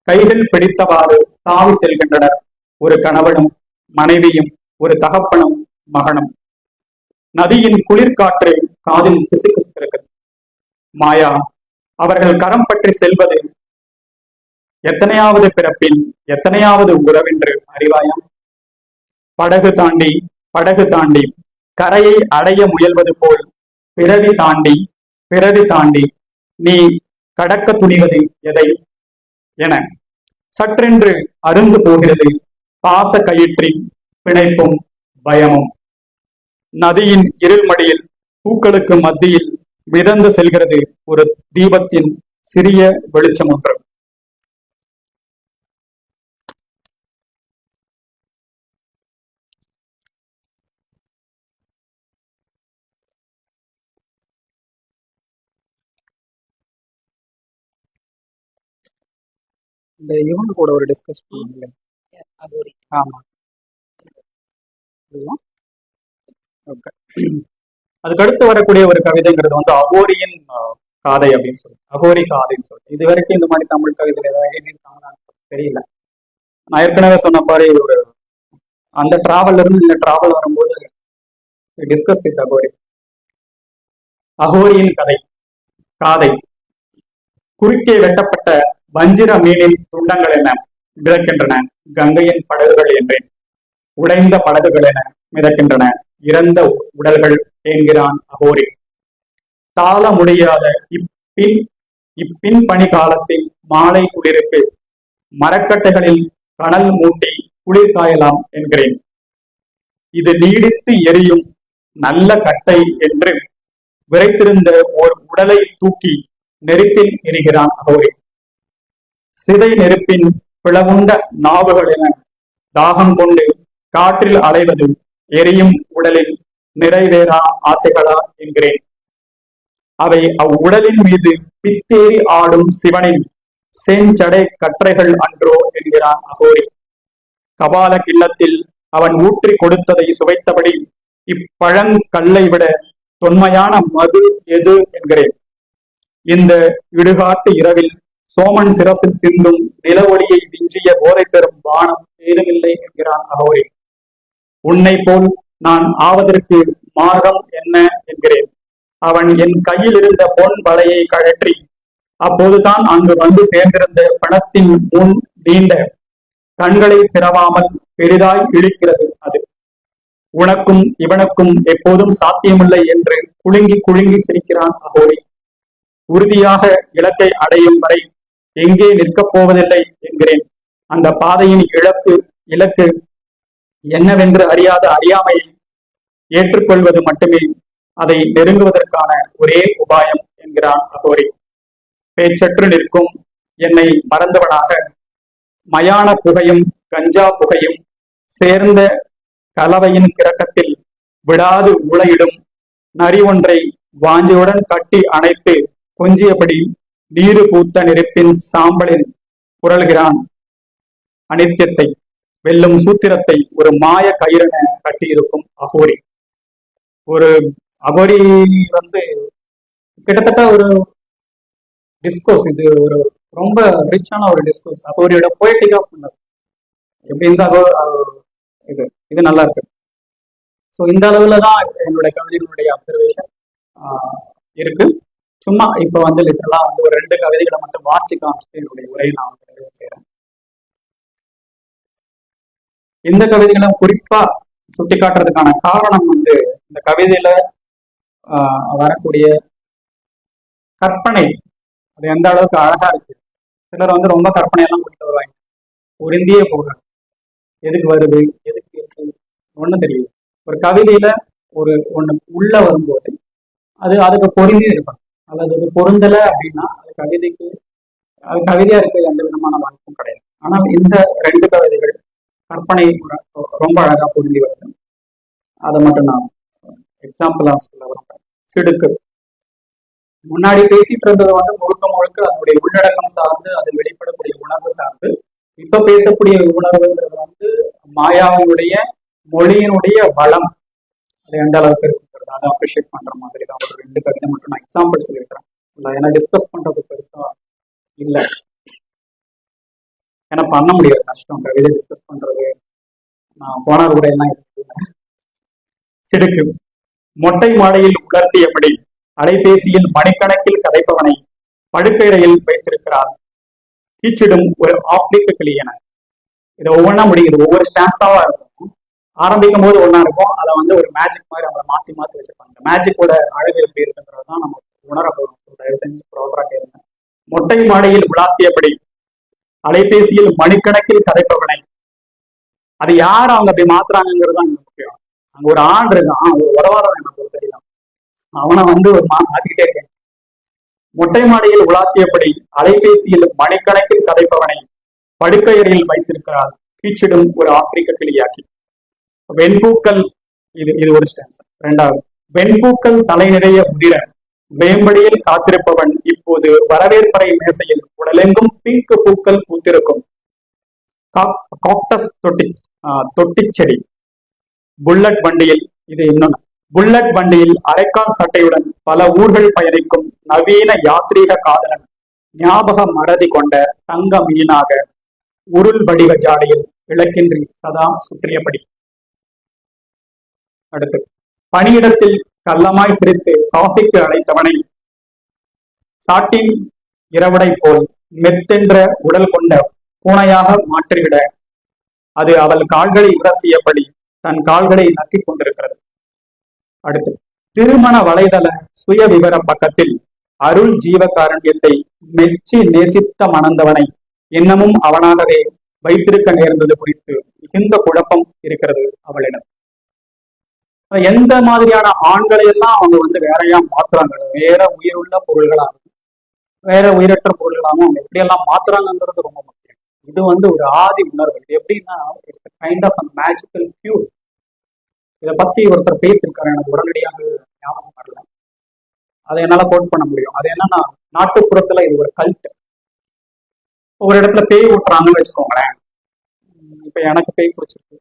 கைகள் பிடித்தவாறு தாவி செல்கின்றனர் ஒரு கணவனும் மனைவியும், ஒரு தகப்பனும் மகனும். நதியின் குளிர்காற்று காதில் கிசுகிசுக்கிறது. மாயா, அவர்கள் கரம் பற்றி செல்வது எத்தனையாவது பிறப்பில் எத்தனையாவது உறவென்று அறிவாயாம். படகு தாண்டி கரையை அடைய முயல்வது போல் பிறவி தாண்டி நீ கடக்க துணிவது எதை என சற்றென்று அருந்து போகிறது பாச கயிற்றின் பிணைப்பும் பயமும். நதியின் இருள்மடியில் பூக்களுக்கு மத்தியில் மிதந்து செல்கிறது ஒரு தீபத்தின் சிறிய வெளிச்சம் ஒன்று. இந்த இவங்க கூட ஒரு டிஸ்கஸ் பண்ணுங்க. ஆமா, ஓகே. அதுக்கு அடுத்து வரக்கூடிய ஒரு கவிதைங்கிறது அகோரியின் காதை அப்படின்னு சொல்லி, அகோரி காதைன்னு சொல்லி. இது வரைக்கும் இந்த மாதிரி தமிழ் கவிதையில ஏதாவது எழுதியிருக்காங்கன்னு தெரியல. நான் ஏற்கனவே சொன்ன மாதிரி ஒரு அந்த டிராவல்ல இருந்து இந்த டிராவல் வரும்போது டிஸ்கஸ் வித் அகோரி. அகோரியின் கதை. காதை. குறுக்கே வெட்டப்பட்ட வஞ்சிர மீனின் துண்டங்கள் என மிதக்கின்றன கங்கையின் படகுகள் என்றேன். உடைந்த படகுகள் என மிதக்கின்றன இறந்த உடல்கள் என்கிறான் அகோரி. தாள முடியாத இப்பின் பனி காலத்தில் மாலை குளிருக்கு மரக்கட்டைகளில் கனல் மூட்டி குளிர் காயலாம் என்கிறேன். இது நீடித்து எரியும் நல்ல கட்டை என்று விரைத்திருந்த ஓர் உடலை தூக்கி நெருப்பில் எரிகிறான் அகோரி. சிதை நெருப்பின் பிளவுண்ட நாவுகள் என தாகம் கொண்டு காற்றில் அலைவது எரியும் உடலில் நிறைவேறா ஆசைகளா என்கிறேன். அவை அவ்வுடலின் மீது பித்தேறி ஆடும் சிவனின் செஞ்சடை கற்றைகள் அன்றோ என்கிறான் அகோரி. கபால கிண்ணத்தில் அவன் ஊற்றி கொடுத்ததை சுவைத்தபடி இப்பழங்கல்லை விட தொன்மையான மது எது என்கிறேன். இந்த இடுகாட்டு இரவில் சோமன் சிரசில் சிந்தும் நில ஒளியை விஞ்சிய போதை பெறும் வானம் ஏதுமில்லை என்கிறான் அகோரி. உன்னை போல் நான் ஆவதற்கு மார்க்கம் என்ன என்கிறேன். அவன் என் கையில் இருந்த பொன் வலையை கழற்றி அப்போதுதான் அங்கு வந்து சேர்ந்திருந்த பணத்தின் முன் நீண்ட கண்களை திறவாமல் பெரிதாய் இழுக்கிறது அது. உனக்கும் இவனுக்கும் எப்போதும் சாத்தியமில்லை என்று குலுங்கி குலுங்கி சிரிக்கிறான் அகோரி. உறுதியாக இலக்கை அடையும் வரை எங்கே நிற்கப் போவதில்லை என்கிறேன். அந்த பாதையின் இலக்கு என்னவென்று அறியாத அறியாமையை ஏற்றுக்கொள்வது மட்டுமே அதை நெருங்குவதற்கான ஒரே உபாயம் என்கிறான் அகோரி. பேச்சற்று நிற்கும் என்னை மறந்தவனாக மயான புகையும் கஞ்சா புகையும் சேர்ந்த கலவையின் கிறக்கத்தில் விடாது உளையிடும் நரி ஒன்றை வாஞ்சியுடன் கட்டி அணைத்து கொஞ்சியபடி நீரு பூத்த நெருப்பின் சாம்பலில் புரள்கிறான் அனித்தியத்தை வெல்லும் சூத்திரத்தை ஒரு மாய கயிறென கட்டியிருக்கும் அகோரி. ஒரு அகோரி வந்து கிட்டத்தட்ட ஒரு டிஸ்கோர்ஸ், இது ஒரு ரொம்ப ரிச்சான ஒரு டிஸ்கோர்ஸ். அகோரியோட போயட்டிக்கா பண்ணது எப்படி இருந்தா இது இது நல்லா இருக்கு. ஸோ இந்த அளவுல தான் என்னுடைய கவிதைகளுடைய அப்சர்வேஷன் இருக்கு. சும்மா இப்ப வந்து லிட்டரலா வந்து ஒரு 2 கவிதைகளை மட்டும் வாசிச்சு காமிச்சிட்டு என்னுடைய உரையை நான் வந்து நிறைவு செய்யறேன். இந்த கவிதைகளை குறிப்பா சுட்டி காட்டுறதுக்கான காரணம் வந்து இந்த கவிதையில வரக்கூடிய கற்பனை அது எந்த அளவுக்கு அழகா இருக்கு. சிலர் வந்து ரொம்ப கற்பனையெல்லாம் கொடுத்து வருவாங்க, பொருந்தியே போகிறாங்க. எதுக்கு வருது எதுக்கு இருக்கு ஒன்றும் தெரியுது. ஒரு கவிதையில ஒண்ணு உள்ள வரும்போது அதுக்கு பொருந்தே இருக்கணும். அல்லது அது பொருந்தலை அப்படின்னா அது கவிதையா இருக்க எந்த விதமான வாய்ப்பும் கிடையாது. ஆனால் இந்த 2 கவிதைகள் கற்பனை ரொம்ப அழகா பொருந்தி வருது. அதை மட்டும் நான் எக்ஸாம்பிளா சொல்ல விரும்புறேன். சிடுக்கு. முன்னாடி பேசிட்டு இருந்தது வந்து முழுக்க அதனுடைய உள்ளடக்கம் சார்ந்து அதில் வெளிப்படக்கூடிய உணர்வு சார்ந்து. இப்ப பேசக்கூடிய உணர்வுங்கிறது வந்து மாயாவினுடைய மொழியினுடைய வளம் அது எந்த அளவுக்கு இருக்குங்கிறது அதை அப்ரிஷியேட் பண்ற மாதிரி தான் ஒரு 2 கவிதை மட்டும் நான் எக்ஸாம்பிள் சொல்லியிருக்கிறேன். ஏன்னா டிஸ்கஸ் பண்றது பெருசா இல்லை, ஏன்னா பண்ண முடியாது, கஷ்டம் கவிதை டிஸ்கஸ் பண்றது. நான் போன கூட எல்லாம் இருக்கு. சிடுக்கு. மொட்டை மாடையில் உலர்த்தியபடி அலைபேசியில் மணிக்கணக்கில் கதைப்பவனை படுக்கையறையில் வைத்திருக்கிறார் கீச்சிடும் ஒரு ஆப்ளிக்கு கிளியன. இதை ஒவ்வொன்றா முடியுது, ஒவ்வொரு ஸ்டான்ஸாவா இருக்கும். ஆரம்பிக்கும் போது ஒன்னா இருக்கும், அதை வந்து ஒரு மேஜிக் மாதிரி அவங்களை மாத்தி மாத்தி வச்சிருப்பாங்க. மேஜிக்கோட அழகு எப்படி இருக்குன்றது தான் நம்ம உணர போகிறோம். தயவு செஞ்சு ப்ராப்பரா கேளுங்க. மொட்டை மாடையில் உலாத்தியபடி அலைபேசியில் மணிக்கணக்கில் கதைப்பவனை, அது யார் அவங்க அப்படி மாத்துறாங்கிறது தான் முக்கியம். அங்க ஒரு ஆண் இருக்கான், ஒரு உறவாரம் எனக்கு தெரியும், அவனை வந்து ஒரு மாத்திக்கிட்டே இருக்கேன். மொட்டை மாடையில் உலாத்தியபடி அலைபேசியில் மணிக்கணக்கில் கதைப்பவனை படுக்கையறையில் வைத்திருக்கிறார் கீச்சிடும் ஒரு ஆப்பிரிக்க கிளியாக்கி. வெண்பூக்கள், இது ஒரு ஸ்டான்ஸ். 2வது, வெண்பூக்கள் தலை நிறைய உதிர வேம்படியில் காத்திருப்பவன் இப்போது வரவேற்பறை மேசையில் உடலெங்கும் பிங்க் பூக்கள் பூத்திருக்கும் காக்டஸ் தொட்டி செடி. புல்லட் வண்டியில், இது இன்னொன்னு, புல்லட் வண்டியில் அரைக்கால் சட்டையுடன் பல ஊர்கள் பயணிக்கும் நவீன யாத்ரீக காதலன் ஞாபக மறதி கொண்ட தங்க மீனாக உருள் வடிவ ஜாடையில் விளக்கின்றி சதா சுற்றியபடி. அடுத்து, பணியிடத்தில் கள்ளமாய் சிரித்து காஃபிக்கு அழைத்தவனை சாட்டின் இரவடை போல் மெத்தென்ற உடல் கொண்ட பூனையாக மாற்றிவிட அது அவள் கால்களை உரசியபடி தன் கால்களை நக்கிக் கொண்டிருக்கிறது. அடுத்து, திருமண வலைதள சுய விவர பக்கத்தில் அருள் ஜீவகாரண்யத்தை மெச்சி நேசித்த மணந்தவனை இன்னமும் அவனாகவே வைத்திருக்க நேர்ந்தது குறித்து மிகுந்த குழப்பம் இருக்கிறது அவளிடம். எந்த மாதிரியான ஆண்களை எல்லாம் அவங்க வேறையா மாத்துறாங்க, வேற உயிருள்ள பொருள்களாகவும் வேற உயிரற்ற பொருள்களாகவும் அவங்க எப்படியெல்லாம் மாத்துறாங்கிறது ரொம்ப முக்கியம். இது ஒரு ஆதி உணர்வு. இது எப்படின்னா கைண்ட் ஆஃப் மேஜிக்கல் கியூர். இதை பத்தி ஒருத்தர் பேசியிருக்காரு, எனக்கு உடனடியாக ஞாபகம் வரல, அதை என்னால கோட் பண்ண முடியும். அது என்னன்னா, நாட்டுப்புறத்துல இது ஒரு கல்ட். ஒரு இடத்துல பேய் ஊட்டுறாங்கன்னு வச்சுக்கோங்களேன். இப்ப எனக்கு பேய் பிடிச்சிருக்கு,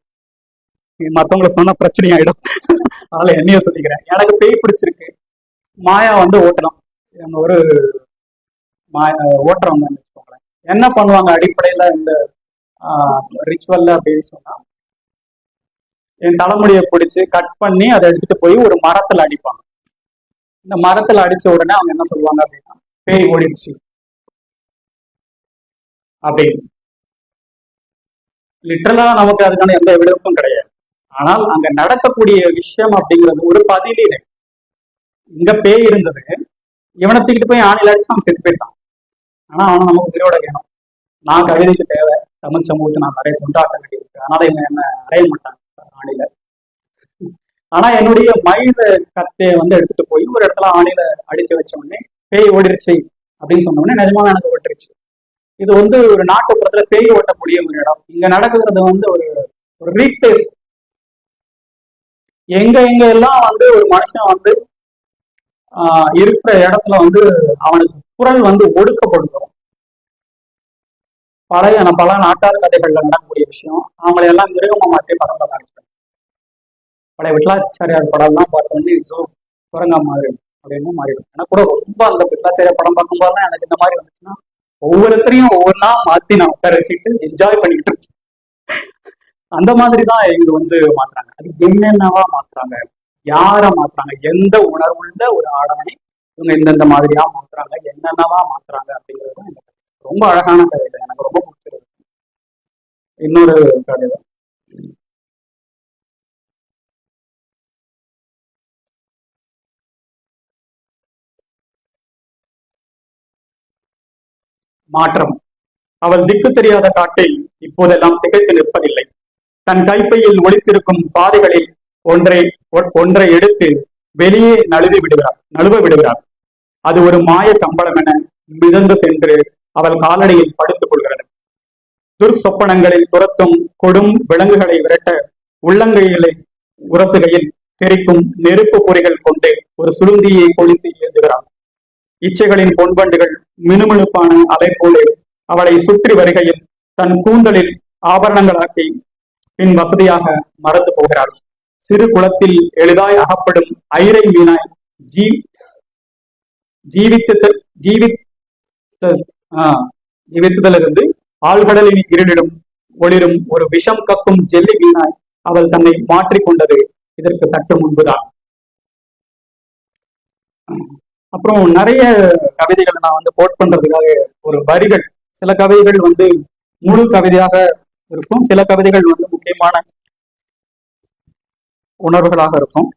மத்தவங்களை சொன்ன பிரச்சனையாயிடும், அதனால என்னைய சொல்லிக்கிறேன். எனக்கு பேய் பிடிச்சிருக்கு, மாயா ஓட்டலாம். ஒரு ஓட்டுறவங்க வச்சுக்கோங்களேன், என்ன பண்ணுவாங்க அடிப்படையில இந்த ரிச்சுவல்ல அப்படின்னு சொன்னா, என் தலைமுடியை பிடிச்சி கட் பண்ணி அதை எடுத்துட்டு போய் ஒரு மரத்துல அடிப்பாங்க. இந்த மரத்துல அடிச்ச உடனே அவங்க என்ன சொல்லுவாங்க அப்படின்னா, பேய் ஓடிடுச்சு அப்படின்னு. லிட்டரலா நமக்கு அதுக்கான எந்த எவிடன்ஸும் கிடையாது. ஆனால் அங்க நடக்கக்கூடிய விஷயம் அப்படிங்கிறது ஒரு பதிலீடு. இங்க பேய் இருந்தது, இவனை தூக்கிட்டு போய் ஆணில அடிச்சு அவன் செத்து போயிட்டான். ஆனா அவனை நமக்கு உயிரோட வேணும். நான் கவிதைக்கு தேவை, தமிழ் சமூகத்தை நான் நிறைய கொண்டாட்ட வேண்டியிருக்கு, அதனால இவங்க என்ன அடைய மாட்டாங்க ஆணில. ஆனா என்னுடைய மயில கத்தையை எடுத்துட்டு போய் ஒரு இடத்துல ஆணில அடிச்சு வச்ச உடனே பேய் ஓடிருச்சு அப்படின்னு சொன்ன உடனே நிஜமா எனக்கு ஓட்டுருச்சு. இது ஒரு நாட்டுப்புறத்துல பேய் ஓட்டக்கூடிய ஒரு இடம். இங்க நடக்குறது ஒரு ஒரு ரீப்ளேஸ். எங்க எங்க எல்லாம் ஒரு மனுஷன் இருக்கிற இடத்துல அவனுக்கு குரல் ஒடுக்கப்படுதோ, பல நாட்டார் கதைகள்ல நடக்கக்கூடிய விஷயம். அவங்களை எல்லாம் மிருகமா மாற்றி படம் பார்க்க ஆரம்பிச்சாங்க. பழைய விட்லாச்சாரியார் படம்லாம் பார்த்தோன்னே குரங்கா மாதிரி அப்படின்னு மாறிடும். எனக்கு கூட ரொம்ப அந்த விட்லாச்சாரியார் படம் பார்க்கும்போது எனக்கு இந்த மாதிரி வந்துச்சுன்னா ஒவ்வொருத்தரையும் ஒவ்வொன்றா மாத்தி நான் உட்கார வச்சுட்டு என்ஜாய் பண்ணிக்கிட்டு இருக்கேன். அந்த மாதிரிதான் இங்க மாத்துறாங்க. அது என்னென்னவா மாத்துறாங்க, யார மாத்துறாங்க, எந்த உணர்வுள்ள ஒரு ஆடவனை இவங்க இந்தந்த மாதிரியா மாத்துறாங்க, என்னென்னவா மாத்துறாங்க அப்படிங்கிறது எனக்கு ரொம்ப அழகான கதை. எனக்கு ரொம்ப பிடிச்சிருக்கு. இன்னொரு கதை தான். மாற்றம். அவள் திக்கு தெரியாத காட்டில் இப்போதெல்லாம் திகைத்து நிற்பதில்லை. தன் கைப்பையில் ஒளித்திருக்கும் பாதைகளில் ஒன்றை எடுத்து வெளியே நழுவ விடுகிறார். அது ஒரு மாய கம்பளம் என மிதந்து சென்று அவள் காலடியில் படுத்துக் கொள்கிறது. துர்சொப்பனங்களில் துரத்தும் கொடும் விலங்குகளை விரட்ட உள்ளங்கைகளை உரசுகையில் தெரிக்கும் நெருப்பு பொறிகள் கொண்டு ஒரு சுருந்தியை கொளித்து எழுதுகிறாள். இச்சைகளின் பொன்பண்டுகள் மினுமினுப்பான அலை போலே அவளை சுற்றி வருகையில் தன் கூந்தலில் ஆபரணங்களாக்கி பின் வசதியாக மறந்து போகிறாள். சிறு குளத்தில் எளிதாய் அகப்படும் ஐரை மீனாய் ஜீவித்ததிலிருந்து ஆழ்கடலின் இருளிடும் ஒளிரும் ஒரு விஷம் கக்கும் ஜெல்லி மீனாய் அவள் தன்னை மாற்றிக்கொண்டது இதற்கு சற்று முன்புதான். அப்புறம் நிறைய கவிதைகளை நான் கோட் பண்றதுக்காக ஒரு வரிகள், சில கவிதைகள் முழு கவிதையாக இருக்கும், சில கவிதைகள் முக்கியமான உணர்வுகளாக இருக்கும்.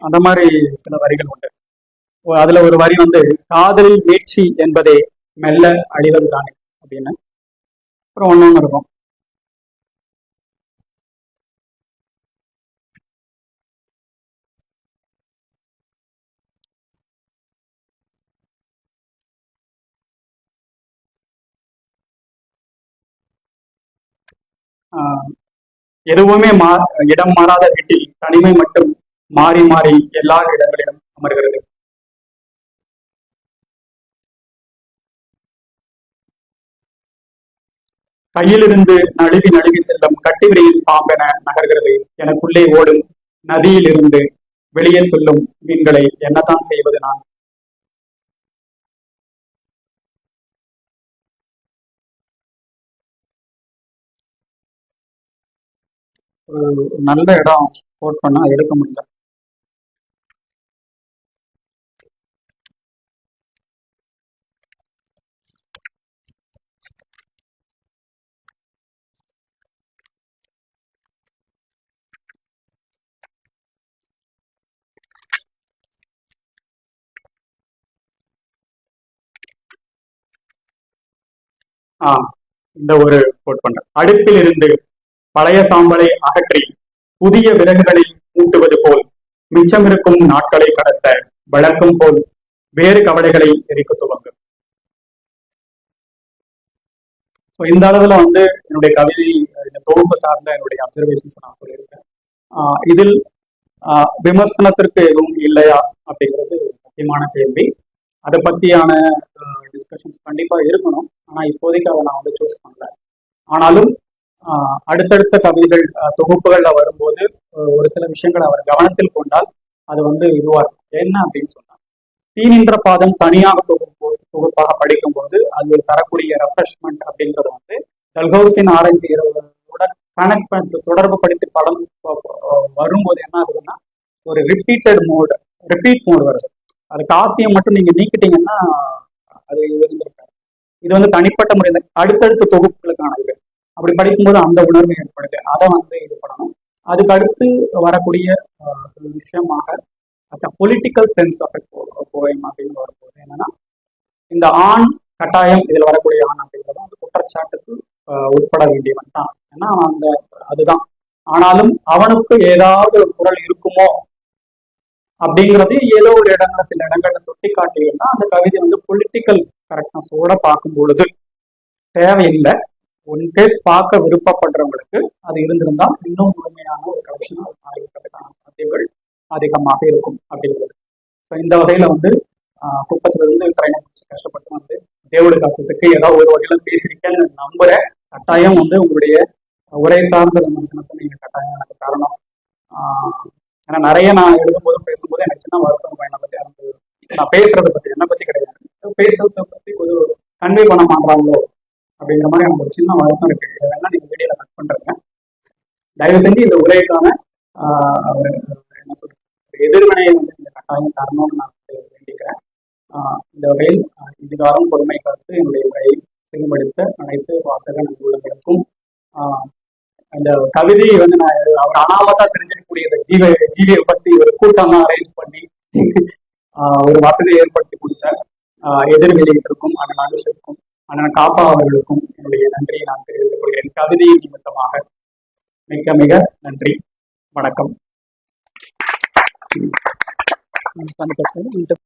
அந்த மாதிரி சில வரிகள் உண்டு. அதுல ஒரு வரி காதலில் மீட்சி என்பதே மெல்ல அழிவது தானே அப்படின்னு. அப்புறம் ஒண்ணு இருக்கும், எதுவுமே இடம் மாறாத வீட்டில் தனிமை மட்டும் மாறி மாறி எல்லா இடங்களிலும் அமர்கிறது. கையிலிருந்து நழுவி நழுவி செல்லும் கட்டிவிரையில் பாம்பென நகர்கிறது. எனக்குள்ளே ஓடும் நதியில் இருந்து வெளியே துள்ளும் மீன்களை என்னதான் செய்வது நான்? ஒரு நல்ல இடம் கோட் பண்ணா எடுக்க முடியல. இந்த ஒரு கோட் பண்ற. அடுப்பில் இருந்து பழைய சாம்பலை அகற்றி புதிய விறகுகளை ஊட்டுவது போல் மிச்சமிருக்கும் நாட்களை கடத்த வழக்கம் போல் வேறு கவலைகளை எரிக்க துவங்கும். இந்த அளவுல வந்து என்னுடைய கவிதை இந்த தொகுப்பு சார்ந்த என்னுடைய அப்சர்வேஷன்ஸ் நான் சொல்லியிருக்கேன். இதில் விமர்சனத்திற்கு எதுவும் இல்லையா அப்படிங்கிறது முக்கியமான கேள்வி. அதை பத்தியான டிஸ்கஷன்ஸ் கண்டிப்பா இருக்கணும். ஆனா இப்போதைக்கு அதை நான் வந்து சூஸ் பண்ணல. ஆனாலும் அடுத்தடுத்த கவிதைகள் தொகுப்புகள்ல வரும்போது ஒரு சில விஷயங்களை அவர் கவனத்தில் கொண்டால் அது வந்து இதுவா இருக்கும். என்ன அப்படின்னு சொன்னா, தீனின்ற பாதம் தனியாக தொகுப்பாக படிக்கும் போது அது தரக்கூடிய ரெஃப்ரெஷ்மெண்ட் அப்படிங்கிறது வந்து டல்ஹௌசின் ஆரஞ்சு இரவோட கனெக்ட் பண்ணி தொடர்பு படுத்தி படம் வரும்போது என்ன ஆகுதுன்னா ஒரு ரிப்பீட் மோடு வருது. அது காசியை மட்டும் நீங்க நீக்கிட்டீங்கன்னா அது இருந்திருக்காரு. இது வந்து தனிப்பட்ட முறையில் அடுத்தடுத்த தொகுப்புகளுக்கானது. அப்படி படிக்கும்போது அந்த உணர்வு ஏற்படுது. அதை வந்து இது பண்ணணும். அதுக்கு அடுத்து வரக்கூடிய விஷயமாக பொலிட்டிக்கல் சென்ஸ் ஆஃப் போயம் அப்படின்னு வரும்போது என்னன்னா, இந்த ஆண் கட்டாயம் இதில் வரக்கூடிய ஆண் அப்படிங்கிறது வந்து குற்றச்சாட்டுக்கு உட்பட வேண்டியவன் தான். ஏன்னா அந்த அதுதான். ஆனாலும் அவனுக்கு ஏதாவது ஒரு குரல் இருக்குமோ அப்படிங்கிறது ஏதோ ஒரு இடங்கள்ல சில இடங்கள்ல தொட்டி காட்டியிருந்தா அந்த கவிதை வந்து பொலிட்டிக்கல் கரெக்ட்னஸோட பார்க்கும் பொழுது தேவையில்லை. ஒன் கேஸ் பார்க்க விருப்பப்படுறவங்களுக்கு அது இருந்திருந்தா இன்னும் முழுமையான ஒரு கலெக்ஷன் இருக்கிறதுக்கான சாத்தியங்கள் அதிகமாக இருக்கும் அப்படிங்கிறது. இந்த வகையில வந்து குப்பத்துல இருந்து ட்ரெயினை கஷ்டப்பட்டு வந்து தேவடு காப்பத்துக்கு ஏதாவது ஒரு வகையில பேசியிருக்கேன்னு நம்புறேன். கட்டாயம் வந்து உங்களுடைய உரை சார்ந்த விமர்சனத்தை நீங்க கட்டாயம் எனக்கு தரணும். ஏன்னா நிறைய நான் எழுதும்போதும் பேசும்போது எனக்கு சின்ன வருத்தம் என்னை பத்தி நான் பேசுறதை பத்தி என்னை பத்தி கிடையாது, பேசுறதை பத்தி கொஞ்சம் கன்வே பண்ண மாட்டாங்களோ அப்படிங்கிற மாதிரி எனக்கு ஒரு சின்ன வருத்தம் இருக்கு. வேணா நீங்க வீடியோல கட் பண்றீங்க. தயவு செஞ்சு இந்த உரைக்கான என்ன சொல்றது எதிர்வினையை வந்து இந்த கட்டாயம் தரணும்னு நான் வேண்டிக்கிறேன். இந்த வகையில் இதுகாரம் பொறுமை காத்து என்னுடைய உரையை செயல்படுத்த அனைத்து வாசக நண்பர்களுக்கும் அந்த கவிதையை வந்து நான் அவர் அனாமத்தா தெரிஞ்சிருக்கக்கூடிய ஜீவியை பத்தி ஒரு கூட்டம் தான் அரேஞ்ச் பண்ணி ஒரு வசதியை ஏற்படுத்தி கொடுத்த எதிர் வெளியிட்டிருக்கும் அண்ணன் அனுஷருக்கும் அண்ணன் காப்பா அவர்களுக்கும் என்னுடைய நன்றியை நான் தெரிவித்துக் கொள்கிறேன். கவிதையின் நிமித்தமாக மிக மிக நன்றி. வணக்கம்.